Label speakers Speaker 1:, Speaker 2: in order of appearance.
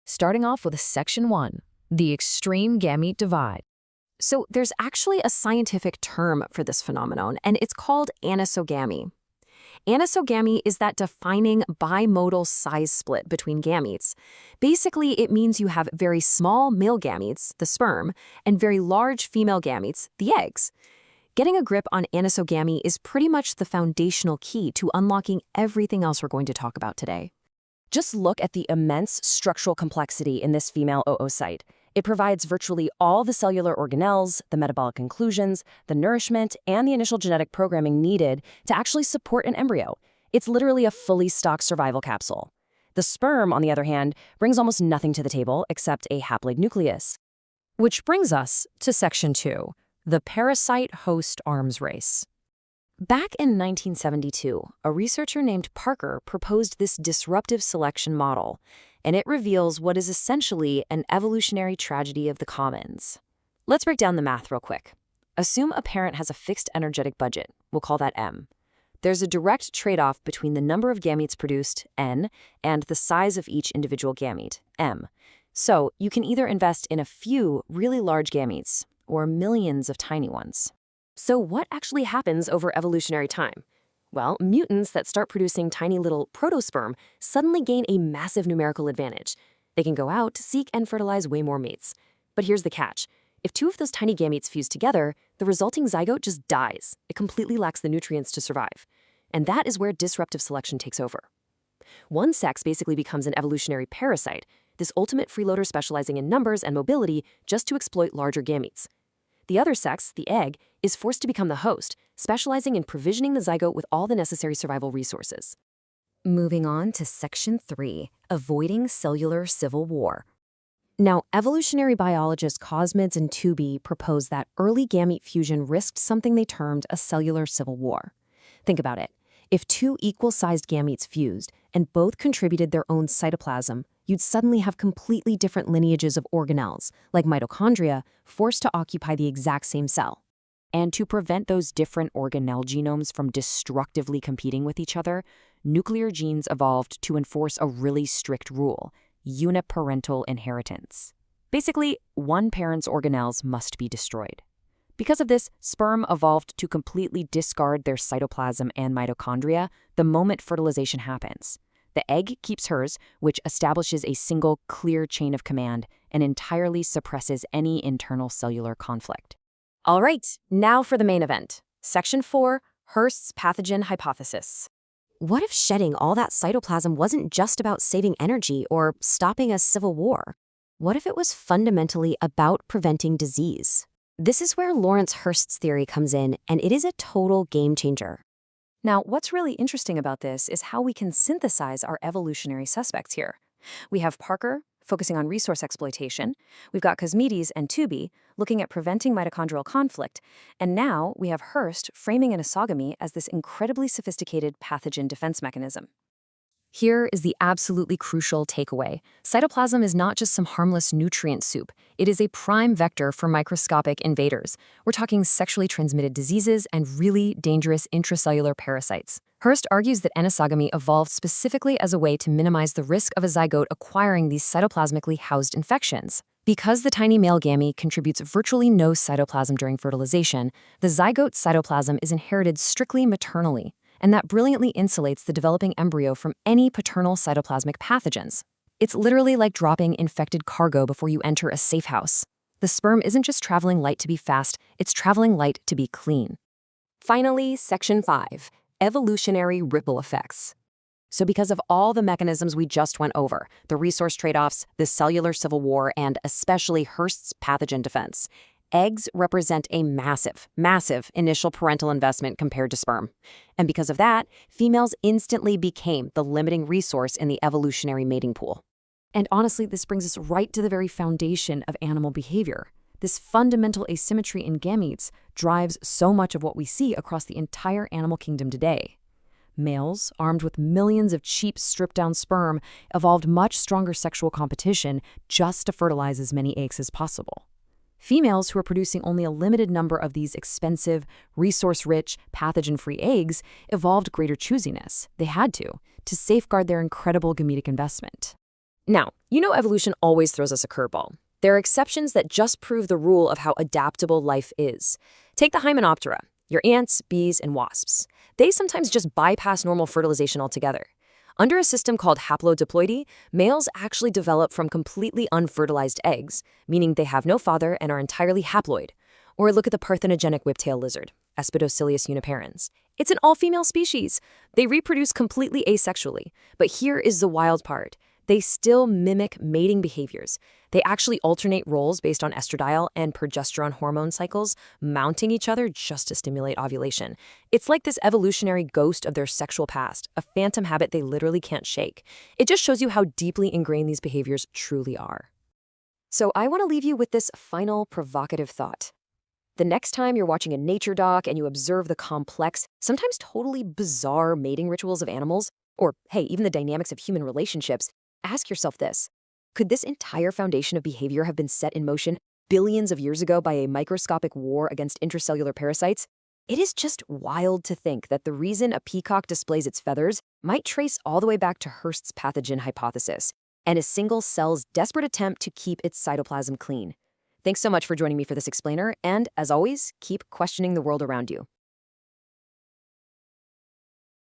Speaker 1: Starting off with Section 1, the extreme gamete divide. So there's actually a scientific term for this phenomenon, and it's called anisogamy. Anisogamy is that defining bimodal size split between gametes. Basically, it means you have very small male gametes, the sperm, and very large female gametes, the eggs. Getting a grip on anisogamy is pretty much the foundational key to unlocking everything else we're going to talk about today.
Speaker 2: Just look at the immense structural complexity in this female oocyte. It provides virtually all the cellular organelles, the metabolic inclusions, the nourishment, and the initial genetic programming needed to actually support an embryo. It's literally a fully stocked survival capsule. The sperm, on the other hand, brings almost nothing to the table except a haploid nucleus.
Speaker 1: Which brings us to Section 2, the parasite-host arms race. Back in 1972, a researcher named Parker proposed this disruptive selection model, and it reveals what is essentially an evolutionary tragedy of the commons. Let's break down the math real quick. Assume a parent has a fixed energetic budget. We'll call that M. There's a direct trade-off between the number of gametes produced, N, and the size of each individual gamete, M. So you can either invest in a few really large gametes or millions of tiny ones. So what actually happens over evolutionary time? Well, mutants that start producing tiny little protosperm suddenly gain a massive numerical advantage. They can go out to seek and fertilize way more mates. But here's the catch. If two of those tiny gametes fuse together, the resulting zygote just dies. It completely lacks the nutrients to survive. And that is where disruptive selection takes over. One sex basically becomes an evolutionary parasite, this ultimate freeloader specializing in numbers and mobility just to exploit larger gametes. The other sex, the egg, is forced to become the host, specializing in provisioning the zygote with all the necessary survival resources. Moving on to Section 3, avoiding cellular civil war. Now, evolutionary biologist Cosmids and Tooby proposed that early gamete fusion risked something they termed a cellular civil war. Think about it. If two equal-sized gametes fused and both contributed their own cytoplasm, you'd suddenly have completely different lineages of organelles, like mitochondria, forced to occupy the exact same cell. And to prevent those different organelle genomes from destructively competing with each other, nuclear genes evolved to enforce a really strict rule: uniparental inheritance. Basically, one parent's organelles must be destroyed. Because of this, sperm evolved to completely discard their cytoplasm and mitochondria the moment fertilization happens. The egg keeps hers, which establishes a single, clear chain of command and entirely suppresses any internal cellular conflict. All right, now for the main event. Section 4, Hurst's pathogen hypothesis. What if shedding all that cytoplasm wasn't just about saving energy or stopping a civil war? What if it was fundamentally about preventing disease? This is where Lawrence Hurst's theory comes in, and it is a total game changer. Now, what's really interesting about this is how we can synthesize our evolutionary suspects here. We have Parker focusing on resource exploitation, we've got Cosmides and Tooby looking at preventing mitochondrial conflict, and now we have Hurst framing anisogamy as this incredibly sophisticated pathogen defense mechanism. Here is the absolutely crucial takeaway. Cytoplasm is not just some harmless nutrient soup. It is a prime vector for microscopic invaders. We're talking sexually transmitted diseases and really dangerous intracellular parasites. Hurst argues that anisogamy evolved specifically as a way to minimize the risk of a zygote acquiring these cytoplasmically housed infections. Because the tiny male gamete contributes virtually no cytoplasm during fertilization, the zygote cytoplasm is inherited strictly maternally, and that brilliantly insulates the developing embryo from any paternal cytoplasmic pathogens. It's literally like dropping infected cargo before you enter a safe house. The sperm isn't just traveling light to be fast, it's traveling light to be clean. Finally, Section 5, evolutionary ripple effects. So because of all the mechanisms we just went over, the resource trade-offs, the cellular civil war, and especially Hurst's pathogen defense, eggs represent a massive, massive initial parental investment compared to sperm. And because of that, females instantly became the limiting resource in the evolutionary mating pool. And honestly, this brings us right to the very foundation of animal behavior. This fundamental asymmetry in gametes drives so much of what we see across the entire animal kingdom today. Males, armed with millions of cheap, stripped-down sperm, evolved much stronger sexual competition just to fertilize as many eggs as possible. Females who are producing only a limited number of these expensive, resource-rich, pathogen-free eggs evolved greater choosiness. They had to safeguard their incredible gametic investment. Now, you know evolution always throws us a curveball. There are exceptions that just prove the rule of how adaptable life is. Take the Hymenoptera, your ants, bees, and wasps. They sometimes just bypass normal fertilization altogether. Under a system called haplodiploidy, males actually develop from completely unfertilized eggs, meaning they have no father and are entirely haploid. Or look at the parthenogenic whiptail lizard, Aspidocilius uniparens. It's an all-female species. They reproduce completely asexually. But here is the wild part. They still mimic mating behaviors. They actually alternate roles based on estradiol and progesterone hormone cycles, mounting each other just to stimulate ovulation. It's like this evolutionary ghost of their sexual past, a phantom habit they literally can't shake. It just shows you how deeply ingrained these behaviors truly are. So I want to leave you with this final provocative thought. The next time you're watching a nature doc and you observe the complex, sometimes totally bizarre mating rituals of animals, or hey, even the dynamics of human relationships, ask yourself this. Could this entire foundation of behavior have been set in motion billions of years ago by a microscopic war against intracellular parasites? It is just wild to think that the reason a peacock displays its feathers might trace all the way back to Hurst's pathogen hypothesis and a single cell's desperate attempt to keep its cytoplasm clean. Thanks so much for joining me for this explainer, and as always, keep questioning the world around you.